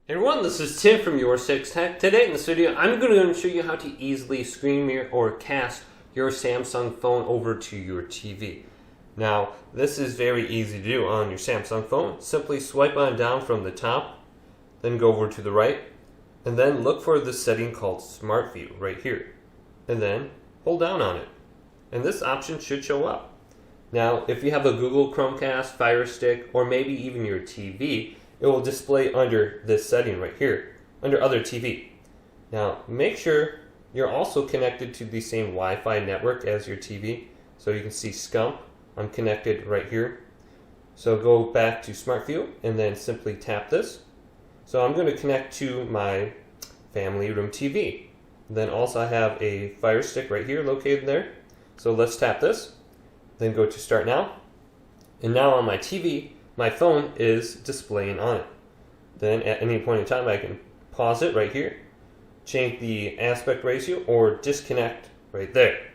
Hey everyone, this is Tim from YourSixTech. Today in this video, I'm going to show you how to easily screen mirror or cast your Samsung phone over to your TV. Now, this is very easy to do on your Samsung phone. Simply swipe on down from the top, then go over to the right, and then look for the setting called smartview right here. And then hold down on it. And this option should show up. Now, if you have a Google Chromecast, firestick, or maybe even your TV, it will display under this setting right here, under Other TV. Now, make sure you're also connected to the same Wi-Fi network as your TV. So you can see Scump, I'm connected right here. So go back to Smart View and then simply tap this. So I'm going to connect to my family room TV. Then also I have a Fire Stick right here located there. So let's tap this, then go to Start Now. And now on my TV, my phone is displaying on it. Then at any point in time I can pause it right here, change the aspect ratio, or disconnect right there.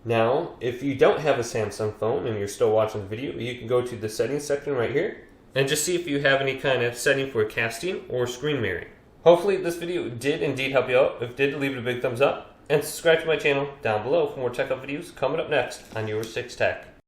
Now, if you don't have a Samsung phone and you're still watching the video, you can go to the settings section right here and just see if you have any kind of setting for casting or screen mirroring. Hopefully this video did indeed help you out. If it did, leave it a big thumbs up and subscribe to my channel down below for more tech up videos coming up next on YourSixTech.